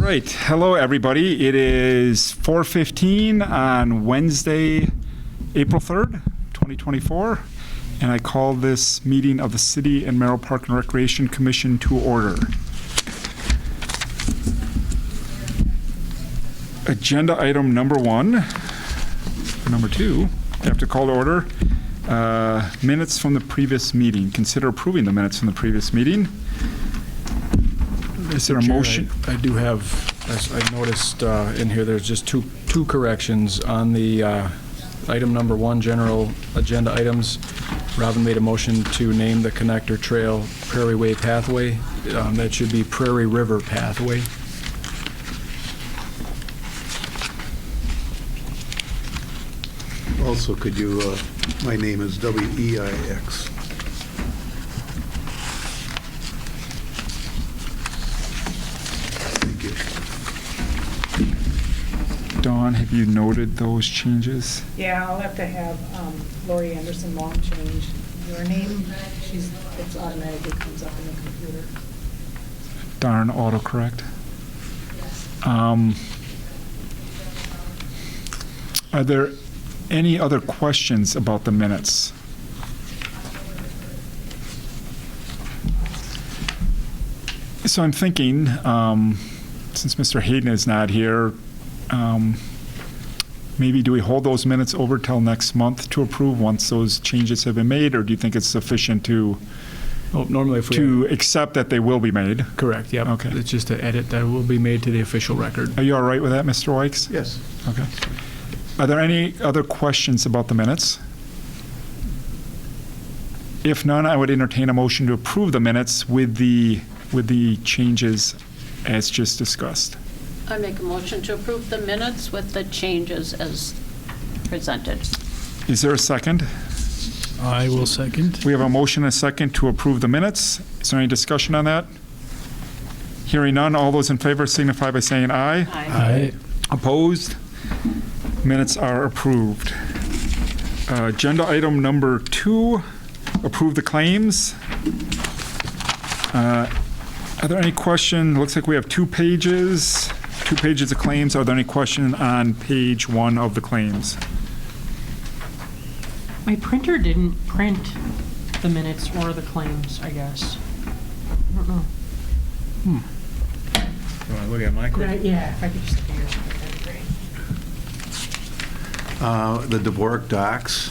right. Hello, everybody. It is 4:15 on Wednesday, April 3rd, 2024, and I call this meeting of the City and Merrill Park and Recreation Commission to order. Agenda item number 1, number 2, I have to call to order. Minutes from the previous meeting. Consider approving the minutes from the previous meeting. Is there a motion? I do have, as I noticed in here, there's just two corrections on the item number 1, general agenda items. Robin made a motion to name the connector trail Prairie Way Pathway. That should be Prairie River Pathway. Also, could you, my name is W-E-I-X. Thank you. Dawn, have you noted those changes? Yeah, I'll have to have Lori Anderson Long change your name. It's automatically comes up in the computer. Darn autocorrect. Are there any other questions about the minutes? So I'm thinking, since Mr. Hayden is not here, maybe do we hold those minutes over till next month to approve once those changes have been made, or do you think it's sufficient to Normally if we accept that they will be made? Correct, yep. Okay. It's just an edit that will be made to the official record. Are you all right with that, Mr. Wykes? Yes. Okay. Are there any other questions about the minutes? If none, I would entertain a motion to approve the minutes with the changes as just discussed. I make a motion to approve the minutes with the changes as presented. Is there a second? I will second. We have a motion and a second to approve the minutes. Is there any discussion on that? Hearing none, all those in favor signify by saying aye. Aye. Opposed? Minutes are approved. Agenda item number 2, approve the claims. Are there any questions? Looks like we have 2 pages of claims. Are there any questions on page 1 of the claims? My printer didn't print the minutes or the claims, I guess. I don't know. You want to look at my quick? Yeah, if I could just figure something, that'd be great. The Dvorak docks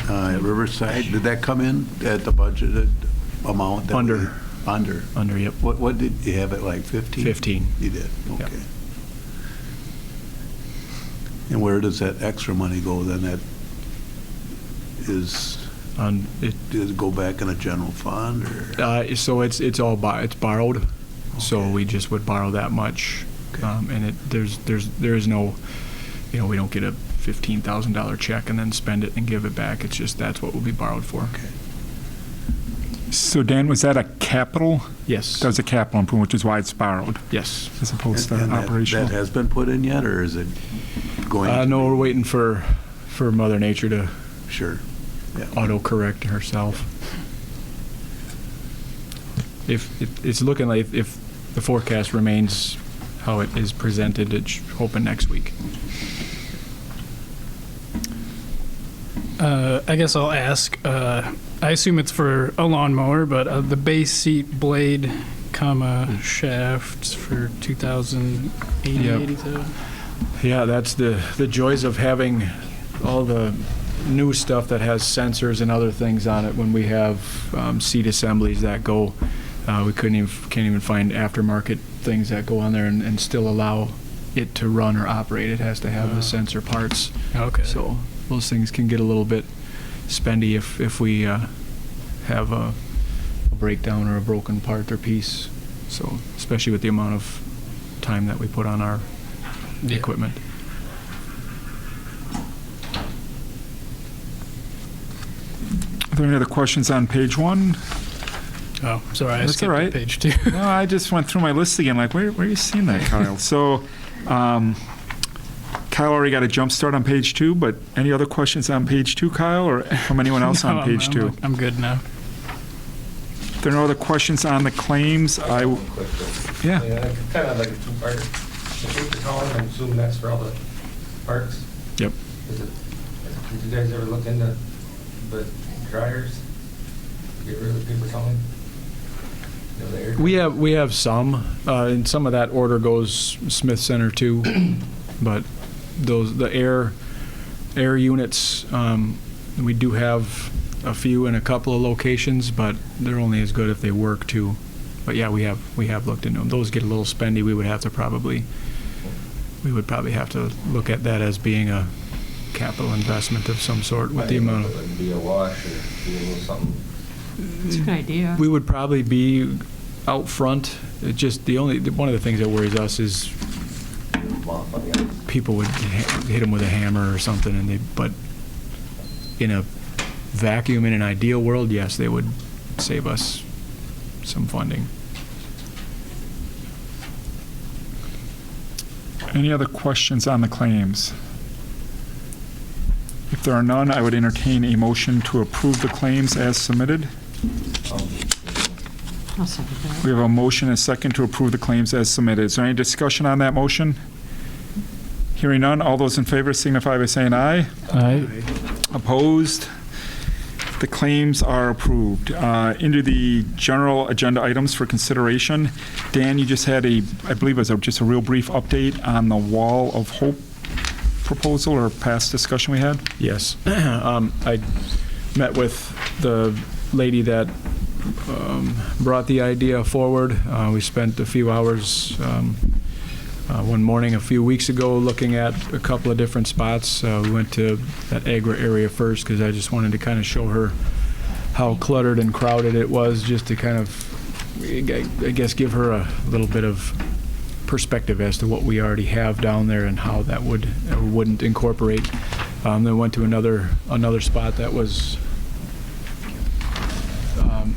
at Riverside, did that come in at the budgeted amount? that Under. we- Under. Under, yep. What did you have it, like 15? 15. You did, okay. Yep. And where does that extra money go then? That is, does it go back in a general fund or? So it's all it's borrowed. So Okay. we just would borrow that much, Okay. and there is no, we don't get a $15,000 check and then spend it and give it back. It's just that's what will be borrowed for. Okay. So Dan, was that a capital? Yes. That was a capital improvement, which is why it's borrowed, Yes. as opposed to And operational. that has been put in yet, or is it going? to No, be? we're waiting for Mother Nature to Sure. Yeah. auto-correct herself. If it's looking like if the forecast remains how it is presented, it's hoping next week. I guess I'll ask. I assume it's for a lawnmower, but the base seat blade, shafts for 2080, Yep. 87. Yeah, that's the joys of having all the new stuff that has sensors and other things on it. When we have seat assemblies that go, we can't even find aftermarket things that go on there and still allow it to run or operate. It has to have the sensor parts. Okay. So those things can get a little bit spendy if we have a breakdown or a broken part or piece. So especially with the amount of time that we put on our equipment. Are there any other questions on page 1? Oh, sorry, I That's skipped all right. page 2. No, I just went through my list again, like, where are you seeing that, Kyle? So, Kyle already got a jump start on page 2, but any other questions on page 2, Kyle, or from anyone else No, on page 2? I'm good now. If there are no other questions on the claims, Quick, yeah. kind of like a two-parter. take the column, I'm assuming that's for all the parks? Yep. Did you guys ever look into the dryers? Get rid of the paper column? You know, the air We have some, and some of that order goes Smith Center too, but the air units, we do have a few in a couple of locations, but they're only as good if they work too. But yeah, we have looked into them. Those get a little spendy. We would probably have to look at that as being a capital investment of some sort with the amount of. Like be a wash or be a little something. It's a good idea. We would probably be out front. It just one of the things that worries us is people would hit them with a hammer or something, but in a vacuum, in an ideal world, yes, they would save us some funding. Any other questions on the claims? If there are none, I would entertain a motion to approve the claims as submitted. I'll second that. We have a motion and a second to approve the claims as submitted. Is there any discussion on that motion? Hearing none, all those in favor signify by saying aye. Aye. Opposed? The claims are approved. Into the general agenda items for consideration. Dan, you just had I believe it was just a real brief update on the Wall of Hope proposal or past discussion we had. Yes. I met with the lady that brought the idea forward. We spent a few hours one morning a few weeks ago looking at a couple of different spots. We went to that Agra area first because I just wanted to kind of show her how cluttered and crowded it was, just to kind of, I guess, give her a little bit of perspective as to what we already have down there and how that would or wouldn't incorporate. Then went to another spot that was a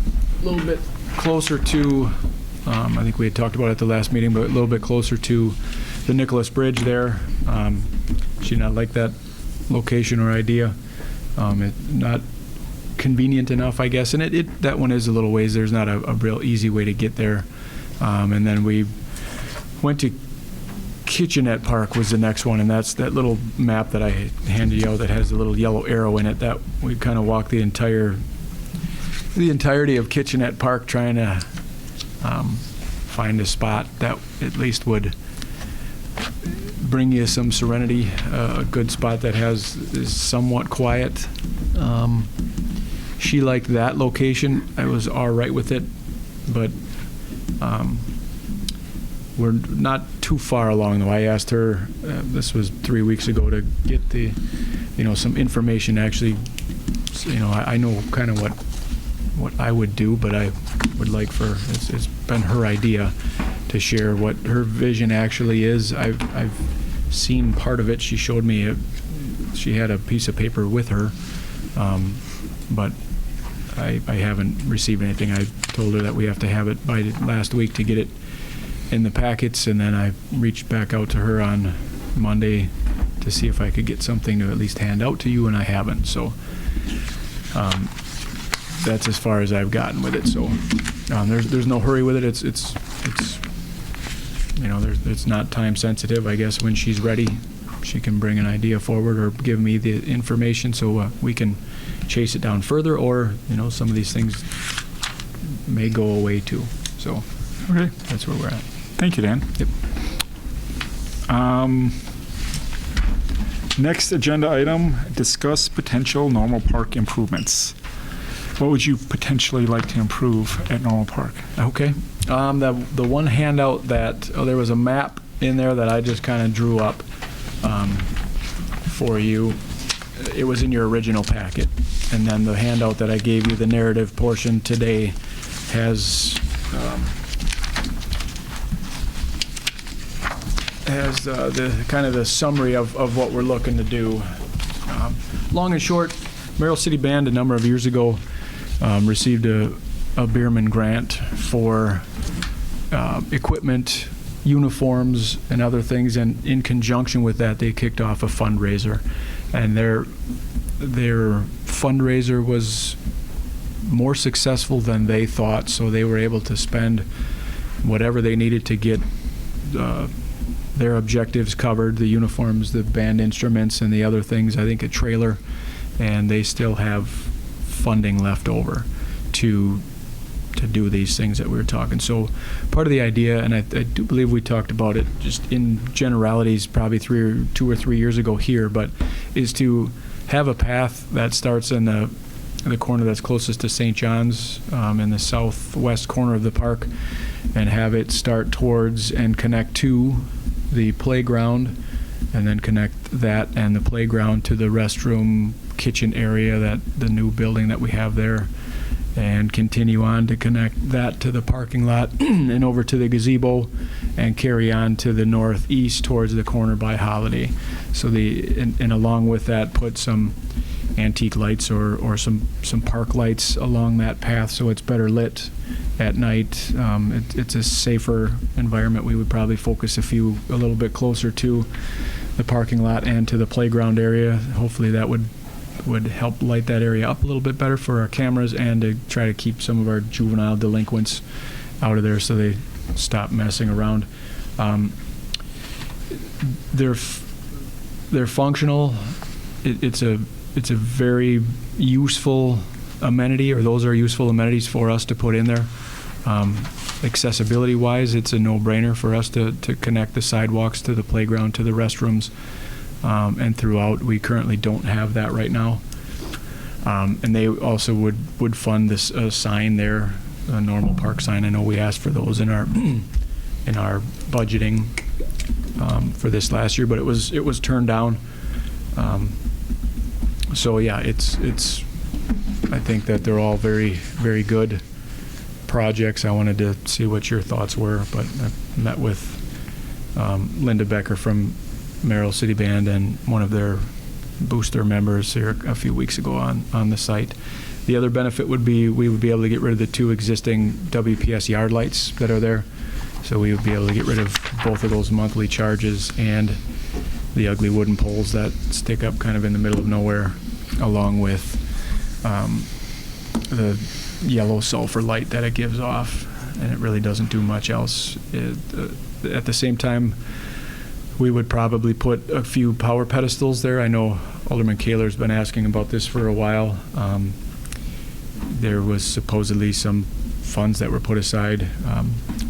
little bit closer to, I think we had talked about it at the last meeting, but a little bit closer to the Nicholas Bridge there. She did not like that location or idea. Not convenient enough, I guess, and that one is a little ways. There's not a real easy way to get there. And then we went to Kitchenette Park was the next one, and that's that little map that I handed you out that has a little yellow arrow in it. That we kind of walked the entirety of Kitchenette Park trying to find a spot that at least would bring you some serenity, a good spot that is somewhat quiet. She liked that location. I was all right with it, but we're not too far along though. I asked her, this was 3 weeks ago, to get some information. Actually, I know kind of what I would do, but I would like it's been her idea to share what her vision actually is. I've seen part of it. She showed me she had a piece of paper with her, but I haven't received anything. I told her that we have to have it by last week to get it in the packets, and then I reached back out to her on Monday to see if I could get something to at least hand out to you, and I haven't. So that's as far as I've gotten with it. So there's no hurry with it. It's not time sensitive. I guess when she's ready, she can bring an idea forward or give me the information so we can chase it down further, or some of these things may go away too. So Okay. that's where we're at. Thank you, Dan. Yep. Next agenda item, discuss potential Normal Park improvements. What would you potentially like to improve at Normal Park? Okay. The one handout there was a map in there that I just kind of drew up for you. It was in your original packet. And then the handout that I gave you, the narrative portion today, has the kind of the summary of what we're looking to do. Long and short, Merrill City Band a number of years ago received a Bierman grant for equipment, uniforms, and other things, and in conjunction with that, they kicked off a fundraiser, and their fundraiser was more successful than they thought, so they were able to spend whatever they needed to get their objectives covered, the uniforms, the band instruments, and the other things, I think a trailer, and they still have funding left over to do these things that we were talking. So part of the idea, and I do believe we talked about it just in generalities probably 2 or 3 years ago here, but is to have a path that starts in the corner that's closest to St. John's, in the southwest corner of the park, and have it start towards and connect to the playground, and then connect that and the playground to the restroom kitchen area, that the new building that we have there, and continue on to connect that to the parking lot and over to the gazebo, and carry on to the northeast towards the corner by Holiday. So and along with that, put some antique lights or some park lights along that path so it's better lit at night. It's a safer environment. We would probably focus a little bit closer to the parking lot and to the playground area. Hopefully that would help light that area up a little bit better for our cameras, and to try to keep some of our juvenile delinquents out of there so they stop messing around. They're functional. It's a very useful amenity, or those are useful amenities for us to put in there. Accessibility wise, it's a no-brainer for us to connect the sidewalks to the playground, to the restrooms, and throughout. We currently don't have that right now. And they also would fund this sign there, a normal park sign. I know we asked for those in our budgeting for this last year, but it was turned down. So yeah, it's I think that they're all very, very good projects. I wanted to see what your thoughts were, but I met with Linda Becker from Merrill City Band and one of their booster members here a few weeks ago on the site. The other benefit would be we would be able to get rid of the 2 existing WPS yard lights that are there. So we would be able to get rid of both of those monthly charges and the ugly wooden poles that stick up kind of in the middle of nowhere, along with the yellow sulfur light that it gives off, and it really doesn't do much else. At the same time, we would probably put a few power pedestals there. I know Alderman Kaler's been asking about this for a while. There was supposedly some funds that were put aside.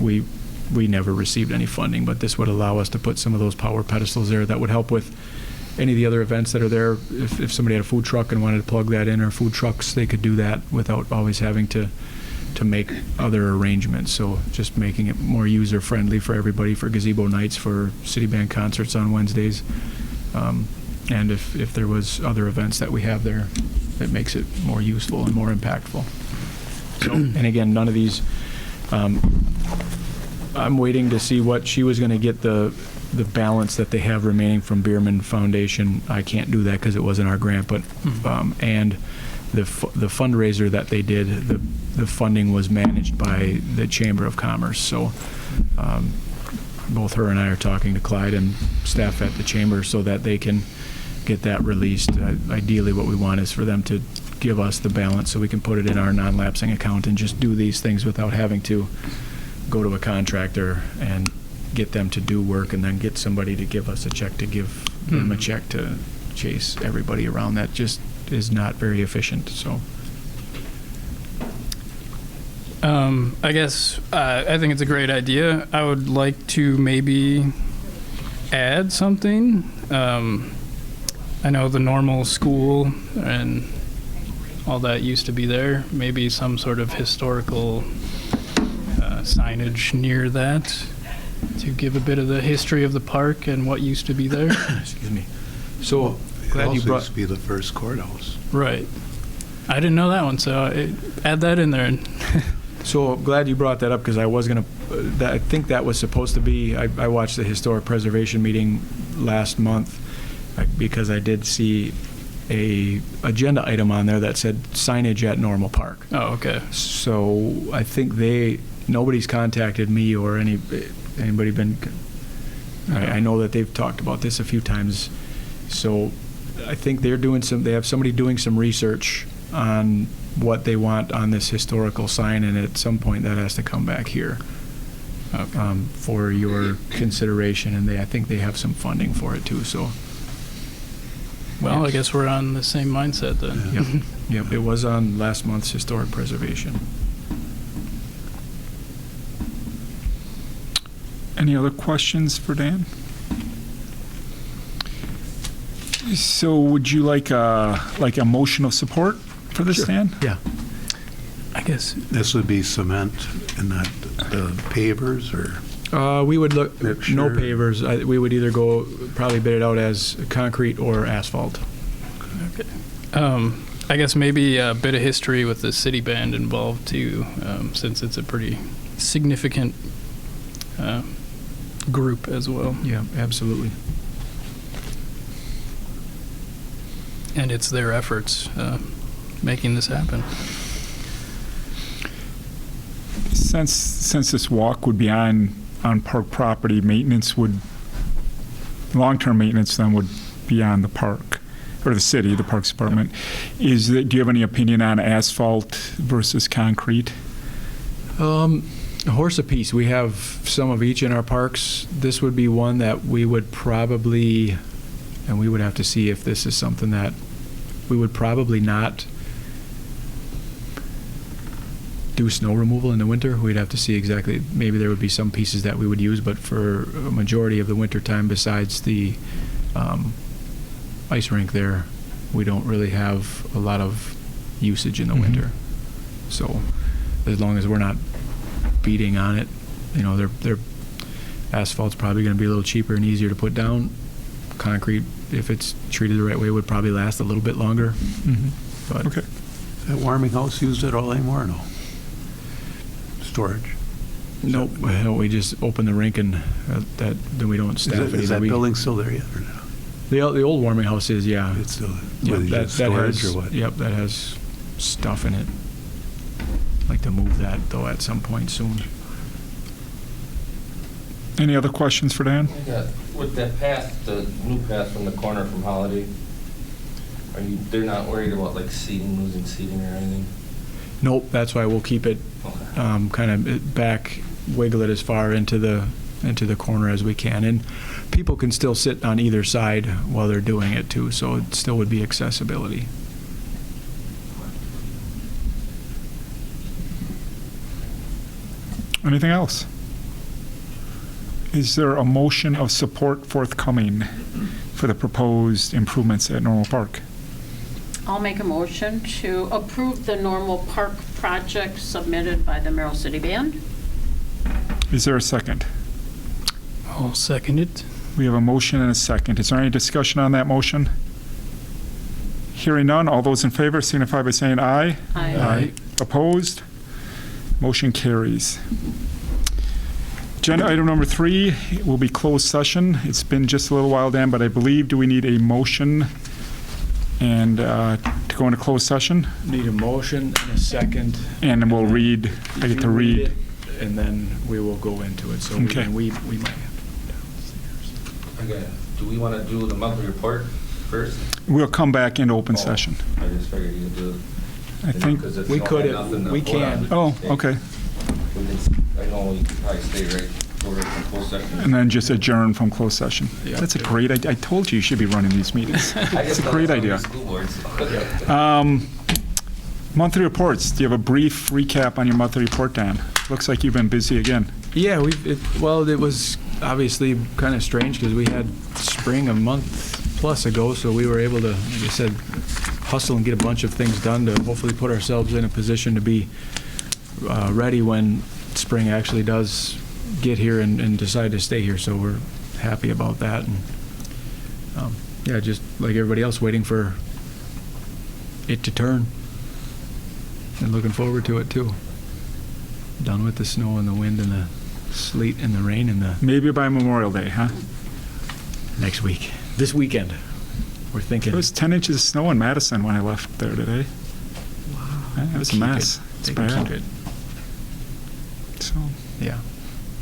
We never received any funding, but this would allow us to put some of those power pedestals there that would help with any of the other events that are there. If somebody had a food truck and wanted to plug that in, or food trucks, they could do that without always having to make other arrangements. So just making it more user-friendly for everybody, for gazebo nights, for city band concerts on Wednesdays. And if there was other events that we have there, it makes it more useful and more impactful. So, and again, none of these, I'm waiting to see what she was going to get the balance that they have remaining from Bierman Foundation. I can't do that because it wasn't our grant, but and the fundraiser that they did, the funding was managed by the Chamber of Commerce. So both her and I are talking to Clyde and staff at the Chamber so that they can get that released. Ideally, what we want is for them to give us the balance so we can put it in our non-lapsing account and just do these things without having to go to a contractor and get them to do work and then get somebody to give us a check to give them a check to chase everybody around. That just is not very efficient. So I guess I think it's a great idea. I would like to maybe add something. I know the normal school and all that used to be there. Maybe some sort of historical signage near that to give a bit of the history of the park and what used to be there. excuse me. So It glad you also brought. used to be the first courthouse. Right. I didn't know that one, so add that in there. So glad you brought that up, because I was going to, I think that was supposed to be, I watched the historic preservation meeting last month because I did see a agenda item on there that said signage at Normal Park. Oh, okay. So I think nobody's contacted me or anybody been, I know that they've talked about this a few times. So I think they have somebody doing some research on what they want on this historical sign, and at some point that has to come back here. Okay. for your consideration, and I think they have some funding for it too, so. Well, I guess we're on the same mindset then. Yep, yep, it was on last month's historic preservation. Any other questions for Dan? So would you like a motion of support for this, Sure. Dan? Yeah. I guess. This would be cement and not the pavers, or? We would look, Mixture. no pavers, we would either probably bid it out as concrete or asphalt. Okay. I guess maybe a bit of history with the city band involved too, since it's a pretty significant group as well. Yeah, absolutely. And it's their efforts making this happen. Since this walk would be on park property, long-term maintenance then would be on the park, or the city, the Parks Department. Do you have any opinion on asphalt versus concrete? A horse apiece. We have some of each in our parks. This would be one that we would probably, and we would have to see if this is something that we would probably not do snow removal in the winter. We'd have to see exactly, maybe there would be some pieces that we would use, but for a majority of the winter time, besides the ice rink there, we don't really have a lot of usage in the Mhm. winter. So as long as we're not beating on it, their asphalt's probably going to be a little cheaper and easier to put down. Concrete, if it's treated the right way, would probably last a little bit longer. But Okay. Is that warming house used at all anymore, or no? Storage? Nope, we just open the rink and then we don't staff it. Is that building still there yet, or no? The old warming house is, yeah. It's still, Yep, whether it's storage or what? Yep, that has stuff in it. Like to move that though at some point soon. Any other questions for Dan? With that path, the new path from the corner from Holiday, they're not worried about like seating, losing seating or anything? Nope, that's why we'll keep it Okay. kind of back, wiggle it as far into the corner as we can. And people can still sit on either side while they're doing it too, so it still would be accessibility. Anything else? Is there a motion of support forthcoming for the proposed improvements at Normal Park? I'll make a motion to approve the normal park project submitted by the Merrill City Band. Is there a second? I'll second it. We have a motion and a second. Is there any discussion on that motion? Hearing none, all those in favor signify by saying aye. Aye. Opposed? Motion carries. Agenda item number 3 will be closed session. It's been just a little while, Dan, but I believe, do we need a motion and to go into closed session? Need a motion and a second. And then we'll read, I get to You read. it, and then we will go into it. So Okay. we might have to. Okay. Do we want to do the monthly report first? We'll come back into open Oh, session. I just figured you'd do it. I think, Because it's we not could- had nothing to we vote on. can. oh, okay. We can- I know we could probably stay right over from closed session. And then just adjourn from closed session. Yeah. That's a great, I told you you should be running these meetings. I It's just a thought great some of idea. the School boards. Monthly reports. Do you have a brief recap on your monthly report, Dan? Looks like you've been busy again. Yeah, it was obviously kind of strange because we had spring a month plus ago, so we were able to, like I said, hustle and get a bunch of things done to hopefully put ourselves in a position to be ready when spring actually does get here and decide to stay here. So we're happy about that. And yeah, just like everybody else, waiting for it to turn and looking forward to it too. Done with the snow and the wind and the sleet and the rain and the Maybe by Memorial Day, huh? next week. This weekend, we're thinking. It was 10 inches of snow in Madison when I left there today. Wow. It was a Keep mess. it. It's They can bad. keep it. So Yeah.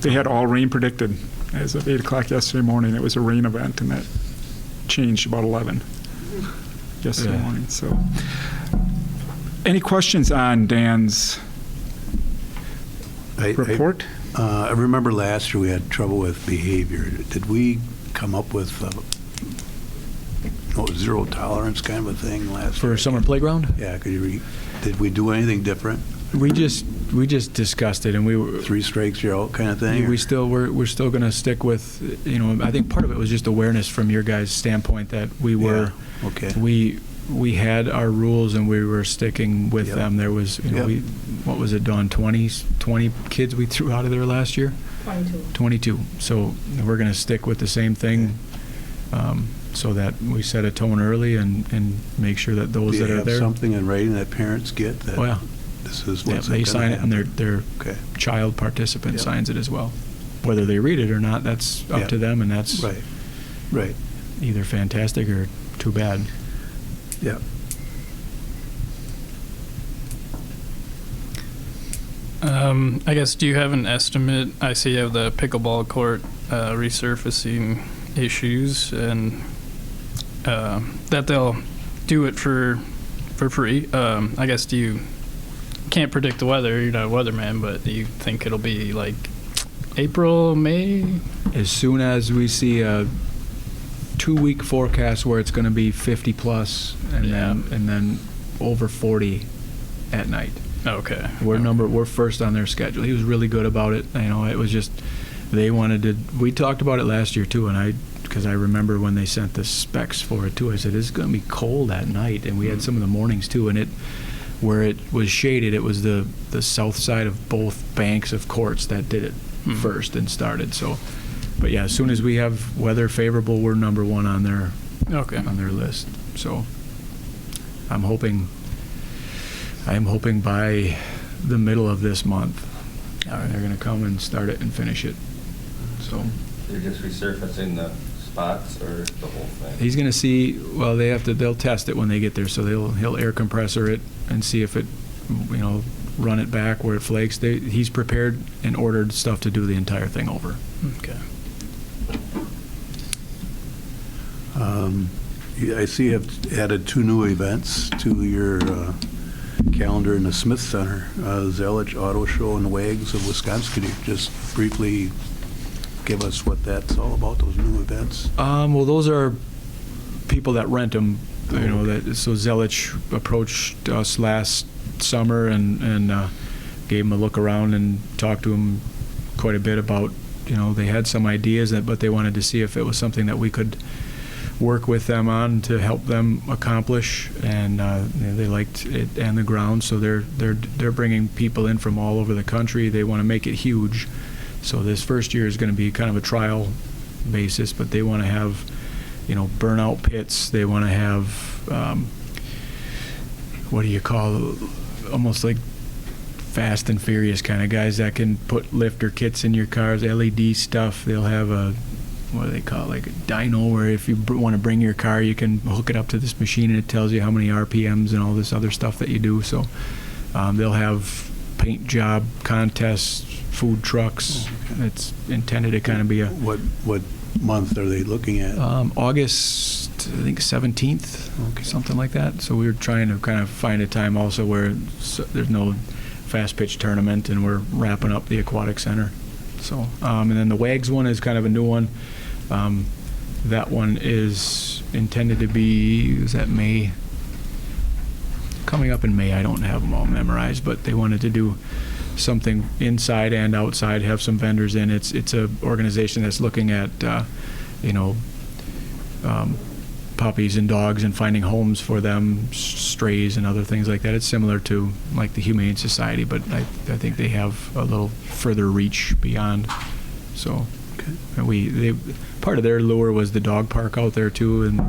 they had all rain predicted as of 8 o'clock yesterday morning. It was a rain event, and that changed about 11 yesterday Yeah. morning. So, any questions on Dan's I- report? I remember last year we had trouble with behavior. Did we come up with zero tolerance kind of a thing last For year? summer playground? Yeah, did we do anything different? We just discussed it, and we were 3 strikes, you're out kind of thing? or- we're still going to stick with, I think part of it was just awareness from your guys' standpoint that we were, Yeah, okay. we had our rules and we were sticking with Yep. them. There was, Yep. what was it, Dawn, 20 kids we threw out of there last year? 22. 22. So we're going to stick with the same thing, so that we set a tone early and make sure that Do those you that are have there. something in writing that parents get that Oh, yeah. this is Yeah, what's they gonna sign it, and happen? their Okay, child participant Yep. signs it as well. Whether they read it or not, that's up Yeah. to them, and that's right. either fantastic or too bad. Yeah. I guess, do you have an estimate? I see you have the pickleball court resurfacing issues, and that they'll do it for free. I guess, can't predict the weather, you're not a weatherman, but do you think it'll be like April, May? As soon as we see a 2-week forecast where it's going to be 50 plus, and then over 40 at night. Okay. We're first on their schedule. He was really good about it. It was just they wanted to. We talked about it last year too, and because I remember when they sent the specs for it too. I said it's going to be cold at night, and we had some of the mornings too. And where it was shaded, it was the south side of both banks of courts that did it first and started. So, but yeah, as soon as we have weather favorable, we're number 1 on their list. So, I'm hoping by the middle of this month, they're going to come and start it and finish it. So They're just resurfacing the spots or the whole thing? he's going to see. Well, they'll test it when they get there. So he'll air compressor it and see if it, run it back where it flakes. He's prepared and ordered stuff to do the entire thing over. Okay. I see you have added 2 new events to your calendar in the Smith Center, Zelich Auto Show and Wags of Wisconsin. Could you just briefly give us what that's all about, those new events? Well, those are people that rent them. So Zelich approached us last summer and gave them a look around and talked to them quite a bit about, they had some ideas, but they wanted to see if it was something that we could work with them on to help them accomplish, and they liked it and the ground, so they're bringing people in from all over the country. They want to make it huge, so this first year is going to be kind of a trial basis, but they want to have burnout pits. They want to have what do you call, almost like Fast and Furious kind of guys that can put lifter kits in your cars, LED stuff. They'll have what do they call it, like a dyno, where if you want to bring your car, you can hook it up to this machine and it tells you how many RPMs and all this other stuff that you do. So they'll have paint job contests, food trucks. It's intended to kind of be a... What month are they looking at? August, I think 17th, something like that. So we were trying to kind of find a time also where there's no fast pitch tournament and we're wrapping up the aquatic center. So, and then the WAGS one is kind of a new one. That one is intended to be, is that May? Coming up in May. I don't have them all memorized, but they wanted to do something inside and outside, have some vendors in. It's a organization that's looking at, puppies and dogs and finding homes for them, strays and other things like that. It's similar to like the Humane Society, but I think they have a little further reach beyond. So, and part of their lure was the dog park out there too, and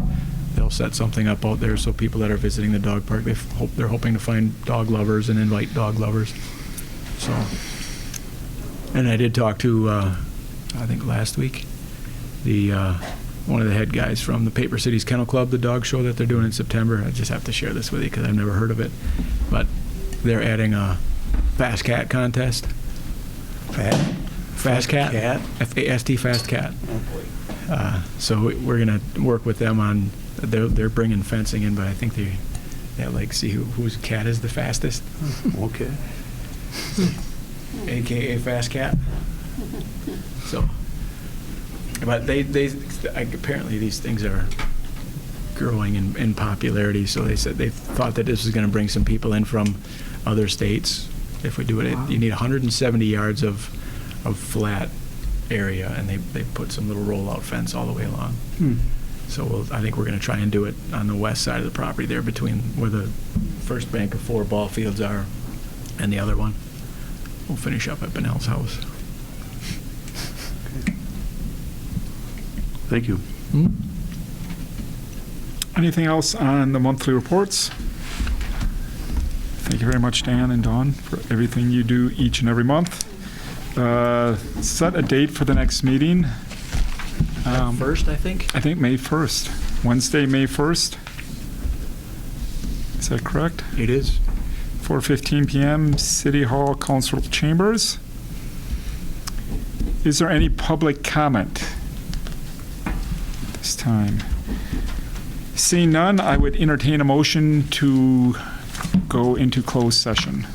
they'll set something up out there so people that are visiting the dog park, they're hoping to find dog lovers and invite dog lovers. So, and I did talk to, I think last week, one of the head guys from the Paper Cities Kennel Club, the dog show that they're doing in September. I just have to share this with you because I've never heard of it. But they're adding a Fast Cat contest. Fast Cat? F-A-S-T, Fast Cat. Oh, boy. So we're going to work with them on, they're bringing fencing in, but I think they like see whose cat is the fastest. Okay. AKA Fast Cat. So, but apparently these things are growing in popularity, so they said they thought that this was going to bring some people in from other states. If we do it, you need 170 yards of flat area, and they put some little rollout fence all the way along. So I think we're going to try and do it on the west side of the property there, between where the first bank of 4 ball fields are and the other one. We'll finish up at Benell's house. Thank you. Anything else on the monthly reports? Thank you very much, Dan and Dawn, for everything you do each and every month. Set a date for the next meeting. First, I think. I think May 1st, Wednesday, May 1st. Is that correct? It is. 4:15 p.m., City Hall Council Chambers. Is there any public comment this time? Seeing none, I would entertain a motion to go into closed session.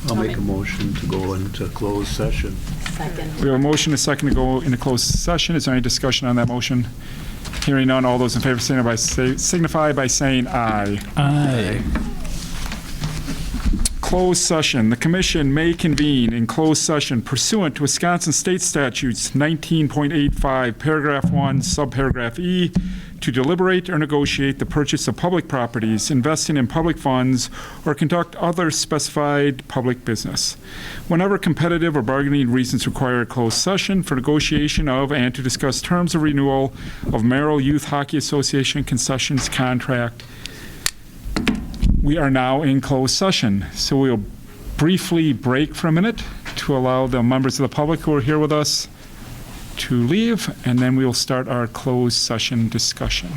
I'll make a motion to go into closed session. Second. We have a motion, a second, to go into closed session. Is there any discussion on that motion? Hearing none, all those in favor signify by saying aye. Aye. Closed session. The commission may convene in closed session pursuant to Wisconsin State Statutes 19.85, paragraph 1, subparagraph E, to deliberate or negotiate the purchase of public properties, investing in public funds, or conduct other specified public business. Whenever competitive or bargaining reasons require a closed session for negotiation of and to discuss terms of renewal of Merrill Youth Hockey Association concessions contract. We are now in closed session, so we'll briefly break for a minute to allow the members of the public who are here with us to leave, and then we will start our closed session discussion.